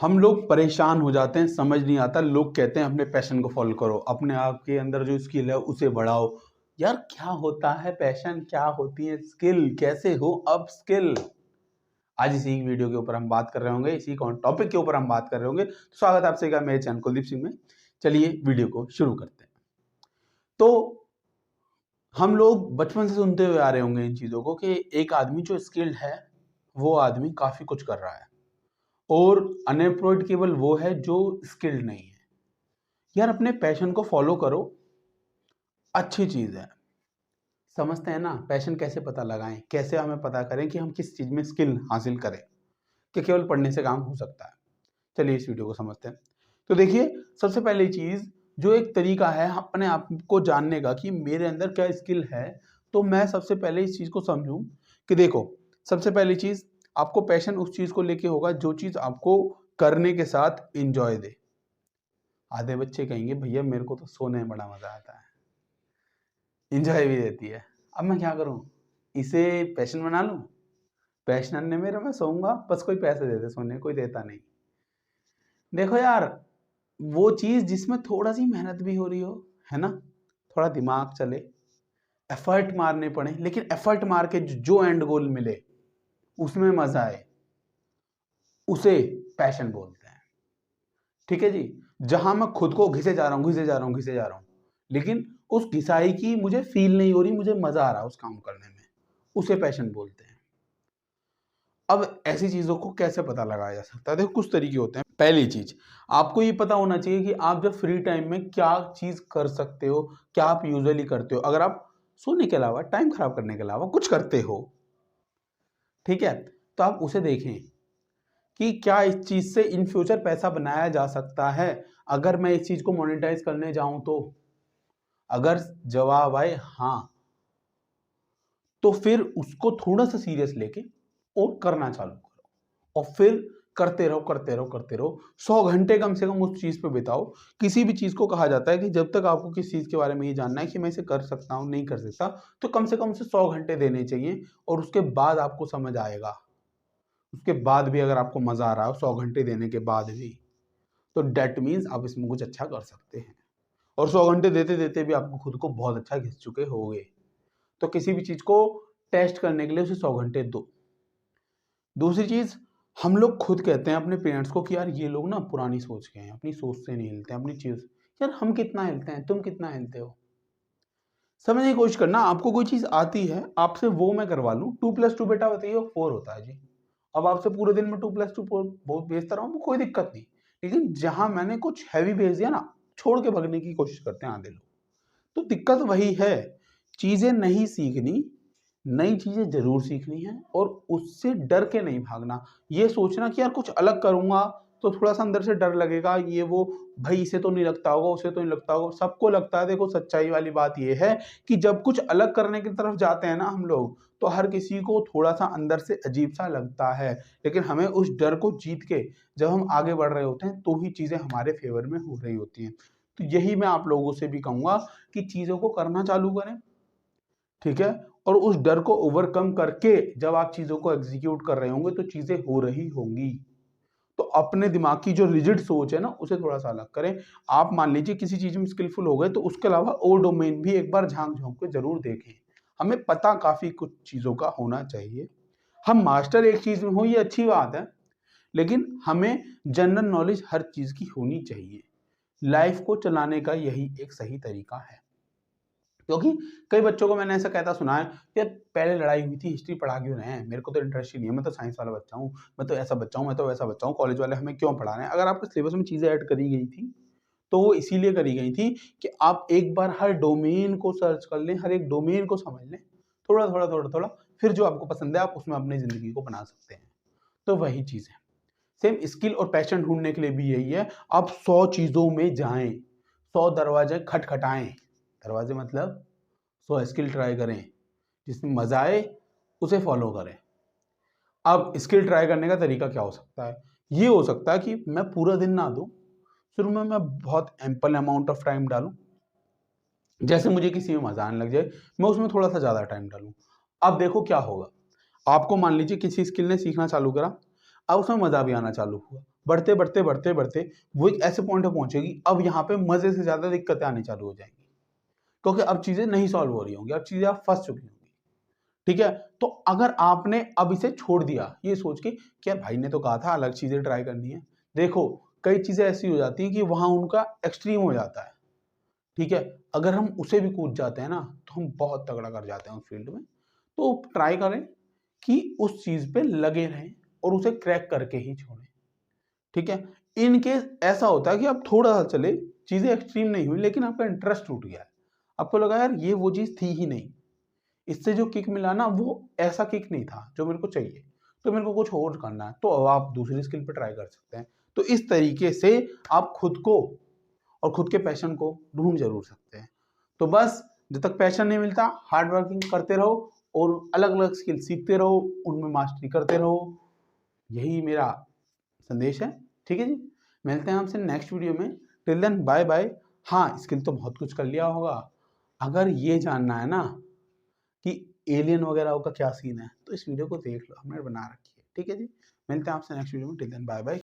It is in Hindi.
हम लोग परेशान हो जाते हैं, समझ नहीं आता। लोग कहते हैं अपने पैशन को फॉलो करो, अपने आप के अंदर जो स्किल है उसे बढ़ाओ। यार क्या होता है पैशन, क्या होती है स्किल, कैसे हो अब स्किल? आज इसी वीडियो के ऊपर हम बात कर रहे होंगे, इसी टॉपिक के ऊपर हम बात कर रहे होंगे। तो स्वागत है आपसे का मेरे चैनल कुलदीप सिंह में। चलिए वीडियो को शुरू करते हैं। तो हम लोग बचपन से सुनते हुए आ रहे होंगे इन चीजों को कि एक आदमी जो स्किल्ड है वो आदमी काफी कुछ कर रहा है, और अनएम्प्लॉयड केवल वो है जो स्किल्ड नहीं है। यार अपने पैशन को फॉलो करो, अच्छी चीज है। समझते हैं ना पैशन कैसे पता लगाएं, कैसे हमें पता करें कि हम किस चीज में स्किल हासिल करें, कि केवल पढ़ने से काम हो सकता है। चलिए इस वीडियो को समझते हैं। तो देखिए, सबसे पहली चीज जो एक तरीका है अपने आप को जानने का कि मेरे अंदर क्या स्किल है, तो मैं सबसे पहले इस चीज को समझूं कि देखो, सबसे पहली चीज आपको पैशन उस चीज को लेके होगा जो चीज आपको करने के साथ एंजॉय दे। आधे बच्चे कहेंगे भैया मेरे को तो सोने में बड़ा मजा आता है, एंजॉय भी देती है, अब मैं क्या करूं, इसे पैशन बना लूं? पैशन ने मेरा, मैं सोऊंगा बस, कोई पैसे दे दे, सोने कोई देता नहीं। देखो यार, वो चीज जिसमें थोड़ा सी मेहनत भी हो रही हो, है ना, थोड़ा दिमाग चले, एफर्ट मारने पड़े, लेकिन एफर्ट मार के जो एंड गोल मिले उसमें मजा आए, उसे पैशन बोलते हैं। ठीक है जी। जहां मैं खुद को घिसे जा रहा हूं, घिसे जा रहा हूं, घिसे जा रहा हूं, लेकिन उस घिसाई की मुझे फील नहीं हो रही, मुझे मजा आ रहा है उस काम करने में, उसे पैशन बोलते हैं। अब ऐसी चीजों को कैसे पता लगाया जा सकता है? देखो कुछ तरीके होते हैं। पहली चीज, आपको ये पता होना चाहिए कि आप जब फ्री टाइम में क्या चीज कर सकते हो, क्या आप यूजुअली करते हो। अगर आप सोने के अलावा, टाइम खराब करने के अलावा कुछ करते हो, ठीक है, तो आप उसे देखें कि क्या इस चीज से इन फ्यूचर पैसा बनाया जा सकता है। अगर मैं इस चीज को मोनेटाइज करने जाऊं तो, अगर जवाब आए हाँ, तो फिर उसको थोड़ा सा सीरियस लेके और करना चालू करो, और फिर करते रहो, करते रहो, करते रहो। 100 घंटे कम से कम उस चीज पे बिताओ। किसी भी चीज को कहा जाता है कि जब तक आपको किस चीज के बारे में ये जानना है कि मैं इसे कर सकता हूँ नहीं कर सकता, तो कम से कम उसे 100 घंटे देने चाहिए, और उसके बाद आपको समझ आएगा। उसके बाद भी अगर आपको मजा आ रहा है 100 घंटे देने के बाद भी, तो डेट मीन्स आप इसमें कुछ अच्छा कर सकते हैं। और 100 घंटे देते देते भी आपको खुद को बहुत अच्छा घिस चुके होगे। तो किसी भी चीज को टेस्ट करने के लिए उसे 100 घंटे दो। दूसरी चीज, हम लोग खुद कहते हैं अपने पेरेंट्स को कि यार ये लोग ना पुरानी सोच के हैं, अपनी सोच से नहीं हिलते हैं, अपनी चीज। यार हम कितना हिलते हैं, तुम कितना हिलते हो? समझने की कोशिश करना। आपको कोई चीज आती है, आपसे वो मैं करवा लूं, 2+2 बेटा बताइए 4 होता है जी। अब आपसे पूरे दिन में 2+2 बहुत भेजता रहा हूँ, कोई दिक्कत नहीं। लेकिन जहां मैंने कुछ हैवी भेज दिया ना, छोड़ के भगने की कोशिश करते हैं आधे लोग। तो दिक्कत वही है, चीजें नहीं सीखनी, नई चीजें जरूर सीखनी है, और उससे डर के नहीं भागना। ये सोचना कि यार कुछ अलग करूंगा तो थोड़ा सा अंदर से डर लगेगा, ये वो, भाई इसे तो नहीं लगता होगा, उसे तो नहीं लगता होगा, सबको लगता है। देखो सच्चाई वाली बात ये है कि जब कुछ अलग करने की तरफ जाते हैं ना हम लोग, तो हर किसी को थोड़ा सा अंदर से अजीब सा लगता है। लेकिन हमें उस डर को जीत के जब हम आगे बढ़ रहे होते हैं, तो ही चीजें हमारे फेवर में हो रही होती हैं। तो यही मैं आप लोगों से भी कहूंगा कि चीजों को करना चालू करें, ठीक है, और उस डर को ओवरकम करके जब आप चीजों को एग्जीक्यूट कर रहे होंगे तो चीजें हो रही होंगी। तो अपने दिमाग की जो रिजिड सोच है ना, उसे थोड़ा सा अलग करें। आप मान लीजिए किसी चीज में स्किलफुल हो गए, तो उसके अलावा और डोमेन भी एक बार झांक झोंक के जरूर देखें। हमें पता काफी कुछ चीजों का होना चाहिए। हम मास्टर एक चीज में हो ये अच्छी बात है, लेकिन हमें जनरल नॉलेज हर चीज की होनी चाहिए। लाइफ को चलाने का यही एक सही तरीका है। क्योंकि कई बच्चों को मैंने ऐसा कहता सुना है कि पहले लड़ाई हुई थी, हिस्ट्री पढ़ा क्यों रहे हैं, मेरे को तो इंटरेस्ट ही नहीं है, मैं तो साइंस वाला बच्चा हूँ, मैं तो ऐसा बच्चा हूँ, मैं तो वैसा बच्चा हूँ, कॉलेज वाले हमें क्यों पढ़ा रहे हैं। अगर आपके सिलेबस में चीज़ें ऐड करी गई थी तो वो इसीलिए करी गई थी कि आप एक बार हर डोमेन को सर्च कर लें, हर एक डोमेन को समझ लें, थोड़ा थोड़ा थोड़ा थोड़ा, फिर जो आपको पसंद है आप उसमें अपनी ज़िंदगी को बना सकते हैं। तो वही चीज़ है। सेम स्किल और पैशन ढूंढने के लिए भी यही है। आप 100 चीज़ों में जाएं, 100 दरवाजे खटखटाएं। दरवाजे मतलब 100 स्किल ट्राई करें, जिसमें मजा आए उसे फॉलो करें। अब स्किल ट्राई करने का तरीका क्या हो सकता है? ये हो सकता है कि मैं पूरा दिन ना दूं, शुरू में मैं बहुत एम्पल अमाउंट ऑफ टाइम डालूं। जैसे मुझे किसी में मजा आने लग जाए, मैं उसमें थोड़ा सा ज्यादा टाइम डालूं। अब देखो क्या होगा। आपको मान लीजिए किसी स्किल ने सीखना चालू करा, अब उसमें मजा भी आना चालू हुआ। बढ़ते बढ़ते बढ़ते बढ़ते वो एक ऐसे पॉइंट पे पहुंचेगी, अब यहाँ पे मजे से ज्यादा दिक्कतें आनी चालू हो जाएंगी, क्योंकि अब चीजें नहीं सॉल्व हो रही होंगी, अब चीजें आप फंस चुकी होंगी। ठीक है, तो अगर आपने अब इसे छोड़ दिया ये सोच के कि यार भाई ने तो कहा था अलग चीजें ट्राई करनी है, देखो कई चीजें ऐसी हो जाती हैं कि वहां उनका एक्सट्रीम हो जाता है। ठीक है, अगर हम उसे भी कूद जाते हैं ना तो हम बहुत तगड़ा कर जाते हैं उस फील्ड में। तो ट्राई करें कि उस चीज पे लगे रहें और उसे क्रैक करके ही छोड़ें। ठीक है, इन केस ऐसा होता है कि आप थोड़ा सा चले, चीजें एक्सट्रीम नहीं हुई लेकिन आपका इंटरेस्ट टूट गया है, आपको लगा यार ये वो चीज थी ही नहीं, इससे जो किक मिला ना वो ऐसा किक नहीं था जो मेरे को चाहिए, तो मेरे को कुछ और करना है, तो अब आप दूसरी स्किल पे ट्राई कर सकते हैं। तो इस तरीके से आप खुद को और खुद के पैशन को ढूंढ जरूर सकते हैं। तो बस जब तक पैशन नहीं मिलता हार्ड वर्किंग करते रहो और अलग अलग स्किल सीखते रहो, उनमें मास्टरी करते रहो, यही मेरा संदेश है। ठीक है जी, मिलते हैं आपसे नेक्स्ट वीडियो में। Till then bye bye. हाँ, स्किल तो बहुत कुछ कर लिया होगा, अगर ये जानना है ना कि एलियन वगैरह का क्या सीन है तो इस वीडियो को देख लो, हमने बना रखी है। ठीक है जी, मिलते हैं आपसे नेक्स्ट वीडियो में। Till then bye bye.